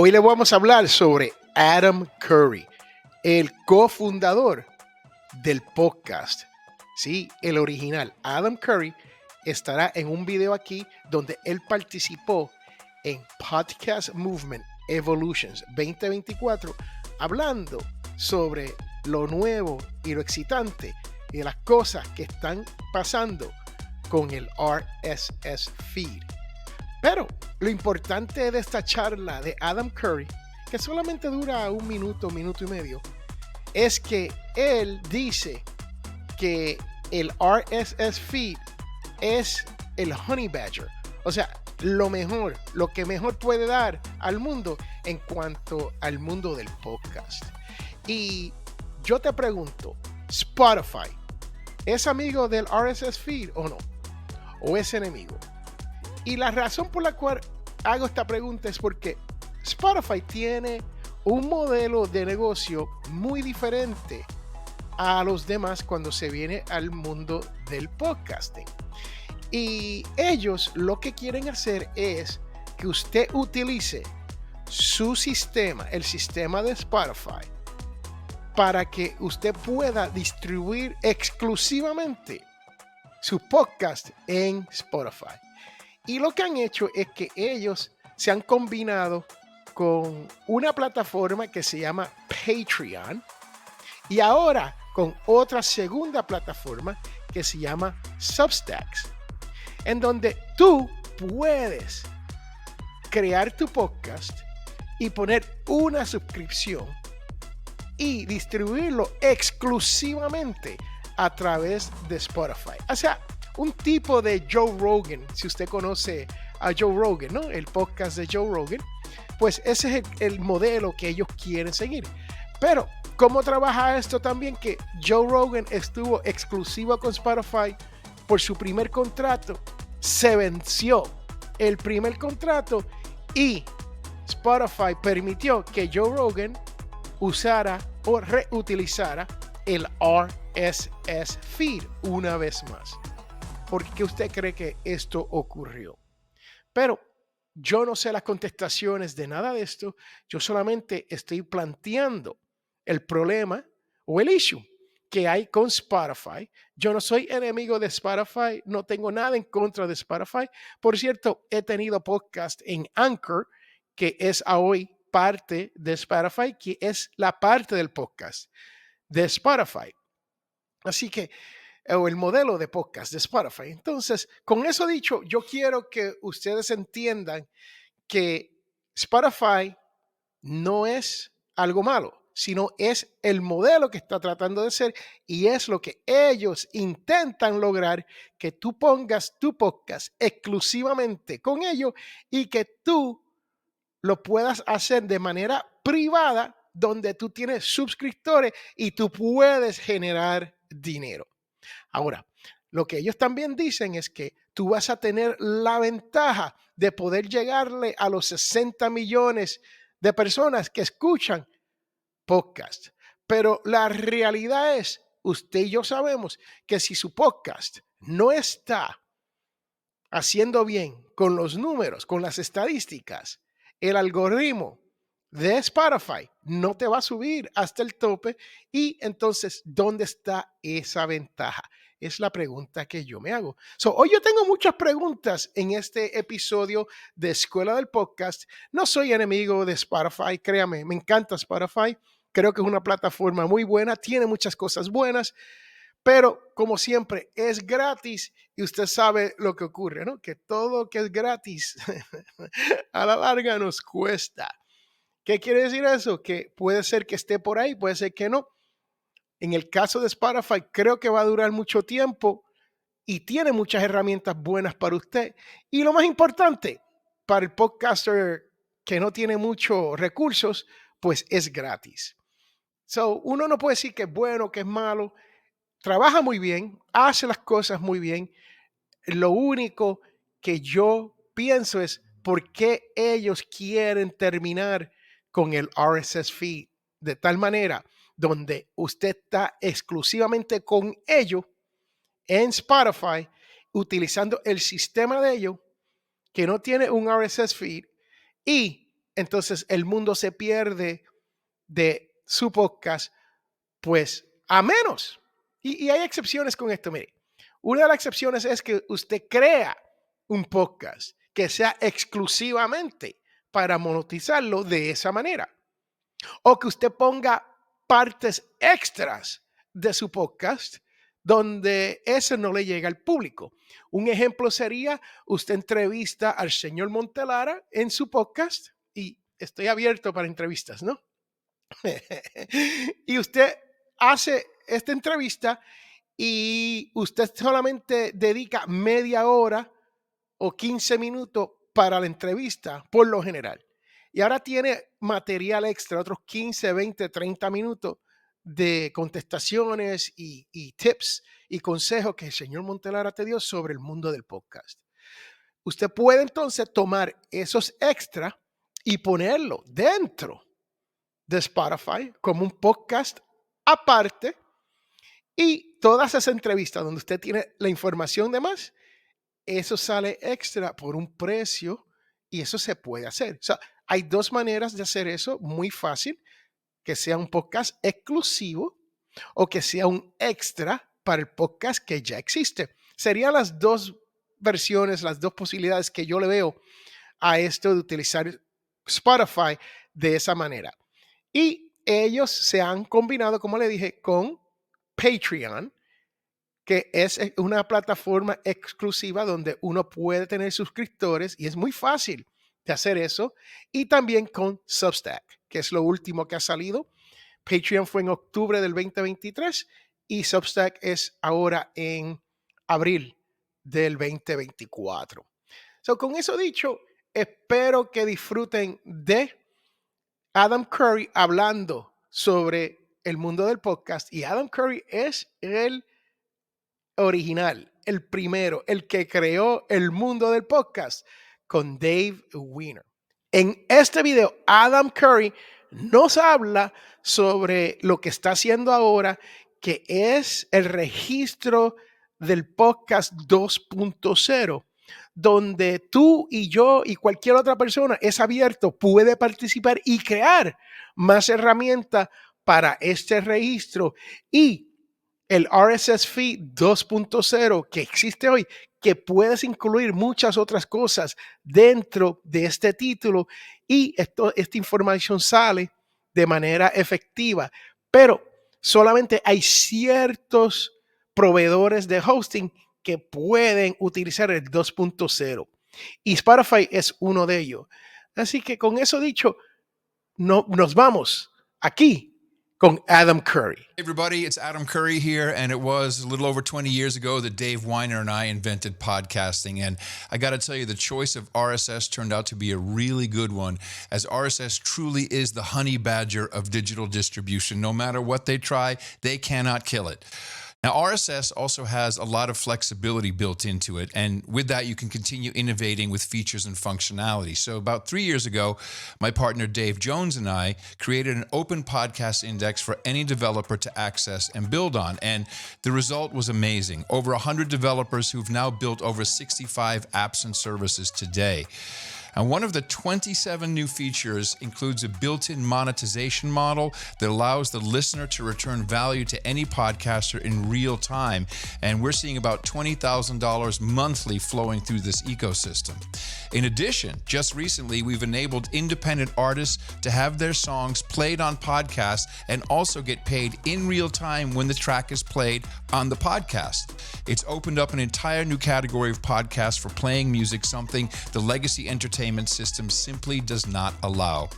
Hoy le vamos a hablar sobre Adam Curry, el cofundador del podcast. Sí, el original. Adam Curry estará en un video aquí donde él participó en Podcast Movement Evolutions 2024, hablando sobre lo nuevo y lo excitante y las cosas que están pasando con el RSS feed. Pero lo importante de esta charla de Adam Curry, que solamente dura un minuto y medio, es que él dice que el RSS feed es el Honey Badger. O sea, lo que mejor puede dar al mundo en cuanto al mundo del podcast. Y yo te pregunto, ¿Spotify es amigo del RSS feed o no? ¿O es enemigo? Y la razón por la cual hago esta pregunta es porque Spotify tiene un modelo de negocio muy diferente a los demás cuando se viene al mundo del podcasting. Y ellos lo que quieren hacer es que usted utilice su sistema, el sistema de Spotify, para que usted pueda distribuir exclusivamente su podcast en Spotify. Y lo que han hecho es que ellos se han combinado con una plataforma que se llama Patreon y ahora con otra segunda plataforma que se llama Substacks, en donde tú puedes crear tu podcast y poner una suscripción y distribuirlo exclusivamente a través de Spotify. O sea, un tipo de Joe Rogan, si usted conoce a Joe Rogan, ¿no? El podcast de Joe Rogan, pues ese es el modelo que ellos quieren seguir. Pero, ¿cómo trabaja esto también? Que Joe Rogan estuvo exclusivo con Spotify por su primer contrato, se venció el primer contrato y Spotify permitió que Joe Rogan usara o reutilizara el RSS feed una vez más. ¿Por qué usted cree que esto ocurrió? Pero yo no sé las contestaciones de nada de esto. Yo solamente estoy planteando el problema o el issue que hay con Spotify. Yo no soy enemigo de Spotify, no tengo nada en contra de Spotify. Por cierto, he tenido podcast en Anchor, que es hoy parte de Spotify, que es la parte del podcast de Spotify. Así que o el modelo de podcast de Spotify. Entonces, con eso dicho, yo quiero que ustedes entiendan que Spotify no es algo malo, sino es el modelo que está tratando de ser y es lo que ellos intentan lograr, que tú pongas tu podcast exclusivamente con ellos y que tú lo puedas hacer de manera privada, donde tú tienes suscriptores y tú puedes generar dinero. Ahora, lo que ellos también dicen es que tú vas a tener la ventaja de poder llegarle a los 60 millones de personas que escuchan podcast. Pero la realidad es, usted y yo sabemos que si su podcast no está haciendo bien con los números, con las estadísticas, el algoritmo de Spotify no te va a subir hasta el tope. Y entonces, ¿dónde está esa ventaja? Es la pregunta que yo me hago. Hoy yo tengo muchas preguntas en este episodio de Escuela del Podcast. No soy enemigo de Spotify, créame, me encanta Spotify. Creo que es una plataforma muy buena, tiene muchas cosas buenas, pero como siempre es gratis y usted sabe lo que ocurre, ¿no? Que todo que es gratis a la larga nos cuesta. ¿Qué quiere decir eso? Que puede ser que esté por ahí, puede ser que no. En el caso de Spotify, creo que va a durar mucho tiempo y tiene muchas herramientas buenas para usted. Y lo más importante, para el podcaster que no tiene muchos recursos, pues es gratis. Uno no puede decir que es bueno, que es malo. Trabaja muy bien, hace las cosas muy bien. Lo único que yo pienso es por qué ellos quieren terminar con el RSS feed de tal manera donde usted está exclusivamente con ellos en Spotify, utilizando el sistema de ellos que no tiene un RSS feed y entonces el mundo se pierde de su podcast, pues a menos. Y hay excepciones con esto, mire. Una de las excepciones es que usted crea un podcast que sea exclusivamente para monetizarlo de esa manera. O que usted ponga partes extras de su podcast donde eso no le llega al público. Un ejemplo sería, usted entrevista al señor Montelara en su podcast, y estoy abierto para entrevistas, ¿no? Y usted hace esta entrevista y usted solamente dedica media hora o 15 minutos para la entrevista, por lo general. Y ahora tiene material extra, otros 15, 20, 30 minutos de contestaciones y tips y consejos que el señor Montelara te dio sobre el mundo del podcast. Usted puede entonces tomar esos extras y ponerlo dentro de Spotify como un podcast aparte, y todas esas entrevistas donde usted tiene la información de más, eso sale extra por un precio, y eso se puede hacer. O sea, hay dos maneras de hacer eso muy fácil: que sea un podcast exclusivo o que sea un extra para el podcast que ya existe. Serían las dos versiones, las dos posibilidades que yo le veo a esto de utilizar Spotify de esa manera. Y ellos se han combinado, como le dije, con Patreon, que es una plataforma exclusiva donde uno puede tener suscriptores, y es muy fácil de hacer eso. Y también con Substack, que es lo último que ha salido. Patreon fue en octubre del 2023 y Substack es ahora en abril del 2024. So, con eso dicho, espero que disfruten de Adam Curry hablando sobre el mundo del podcast. Y Adam Curry es el original, el primero, el que creó el mundo del podcast con Dave Wiener. En este video, Adam Curry nos habla sobre lo que está haciendo ahora, que es el registro del podcast 2.0, donde tú y yo y cualquier otra persona es abierto, puede participar y crear más herramientas para este registro. Y el RSS Feed 2.0 que existe hoy, que puedes incluir muchas otras cosas dentro de este título, y esta información sale de manera efectiva, pero solamente hay ciertos proveedores de hosting que pueden utilizar el 2.0, y Spotify es uno de ellos. Así que con eso dicho, nos vamos aquí con Adam Curry. Hey everybody, it's Adam Curry here, and it was a little over 20 years ago that Dave Wiener and I invented podcasting. And I got to tell you, the choice of RSS turned out to be a really good one, as RSS truly is the honey badger of digital distribution. No matter what they try, they cannot kill it. Now, RSS also has a lot of flexibility built into it, and with that, you can continue innovating with features and functionality. So about 3 years ago, my partner Dave Jones and I created an open podcast index for any developer to access and build on, and the result was amazing. Over 100 developers who've now built over 65 apps and services today. And one of the 27 new features includes a built-in monetization model that allows the listener to return value to any podcaster in real time. And we're seeing about $20,000 monthly flowing through this ecosystem. In addition, just recently, we've enabled independent artists to have their songs played on podcasts and also get paid in real time when the track is played on the podcast. It's opened up an entire new category of podcasts for playing music, something the legacy entertainment system simply does not allow.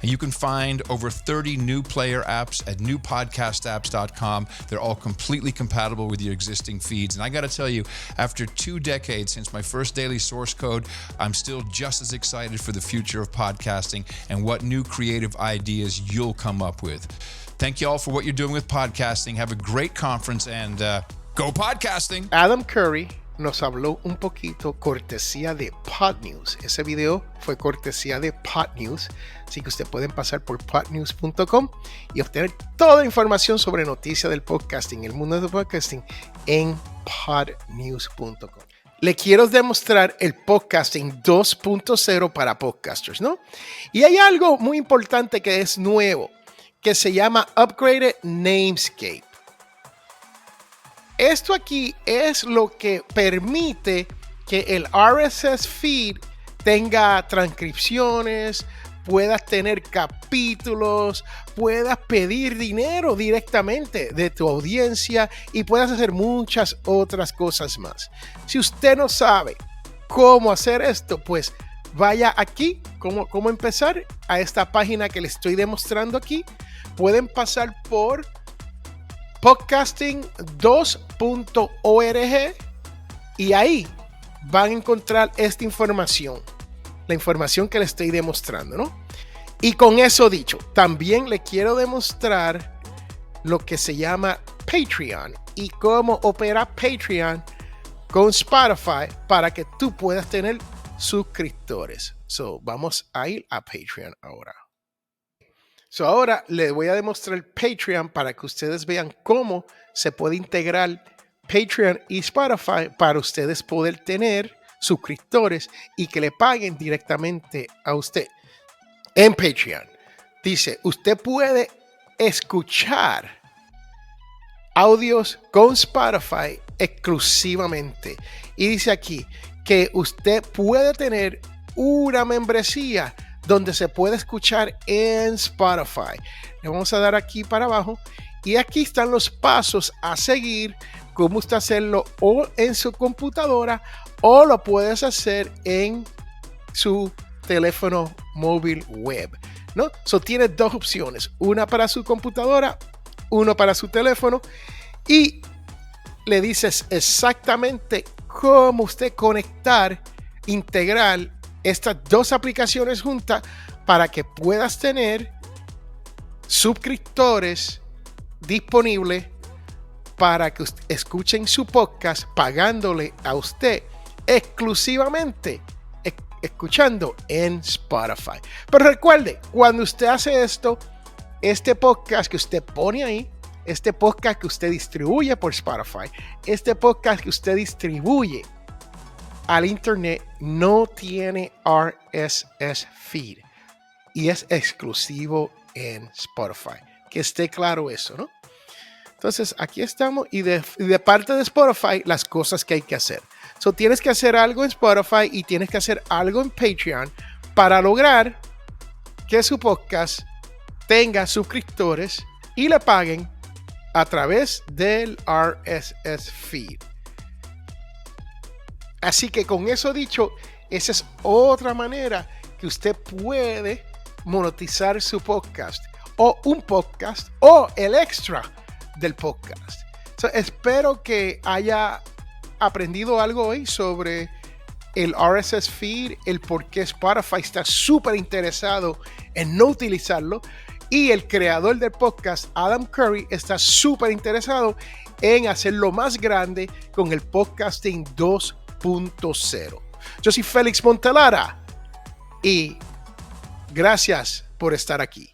And you can find over 30 new player apps at newpodcastapps.com. They're all completely compatible with your existing feeds. And I got to tell you, after 2 decades since my first daily source code, I'm still just as excited for the future of podcasting and what new creative ideas you'll come up with. Thank you all for what you're doing with podcasting. Have a great conference and go podcasting. Adam Curry nos habló un poquito cortesía de Podnews. Ese video fue cortesía de Podnews, así que ustedes pueden pasar por podnews.com y obtener toda la información sobre noticias del podcasting, el mundo del podcasting, en podnews.com. le quiero demostrar el podcasting 2.0 para podcasters, ¿no? Y hay algo muy importante que es nuevo, que se llama Upgraded Namescape. Esto aquí es lo que permite que el RSS feed tenga transcripciones, puedas tener capítulos, puedas pedir dinero directamente de tu audiencia y puedas hacer muchas otras cosas más. Si usted no sabe cómo hacer esto, pues vaya aquí, cómo empezar a esta página que le estoy demostrando aquí. Pueden pasar por podcasting2.org y ahí van a encontrar esta información. La información que le estoy demostrando, ¿no? Y con eso dicho, también le quiero demostrar lo que se llama Patreon y cómo opera Patreon con Spotify para que tú puedas tener suscriptores. Vamos a ir a Patreon ahora. Ahora les voy a demostrar Patreon para que ustedes vean cómo se puede integrar Patreon y Spotify para ustedes poder tener suscriptores y que le paguen directamente a usted. En Patreon dice, usted puede escuchar audios con Spotify exclusivamente. Y dice aquí que usted puede tener una membresía donde se puede escuchar en Spotify. Le vamos a dar aquí para abajo y aquí están los pasos a seguir, cómo usted hacerlo o en su computadora o lo puedes hacer en su teléfono móvil web, ¿no? Tiene dos opciones, una para su computadora, uno para su teléfono y le dices exactamente cómo usted conectar, integrar estas dos aplicaciones juntas para que puedas tener suscriptores disponibles para que escuchen su podcast pagándole a usted exclusivamente escuchando en Spotify. Pero recuerde, cuando usted hace esto, este podcast que usted pone ahí, este podcast que usted distribuye por Spotify, este podcast que usted distribuye al internet no tiene RSS feed y es exclusivo en Spotify. Que esté claro eso, ¿no? Entonces aquí estamos y de parte de Spotify las cosas que hay que hacer. Tienes que hacer algo en Spotify y tienes que hacer algo en Patreon para lograr que su podcast tenga suscriptores y le paguen a través del RSS feed. Así que con eso dicho, esa es otra manera que usted puede monetizar su podcast o un podcast o el extra del podcast. Espero que haya aprendido algo hoy sobre el RSS feed, el por qué Spotify está súper interesado en no utilizarlo y el creador del podcast, Adam Curry, está súper interesado en hacerlo más grande con el podcasting 2.0. Yo soy Félix Montelara y gracias por estar aquí.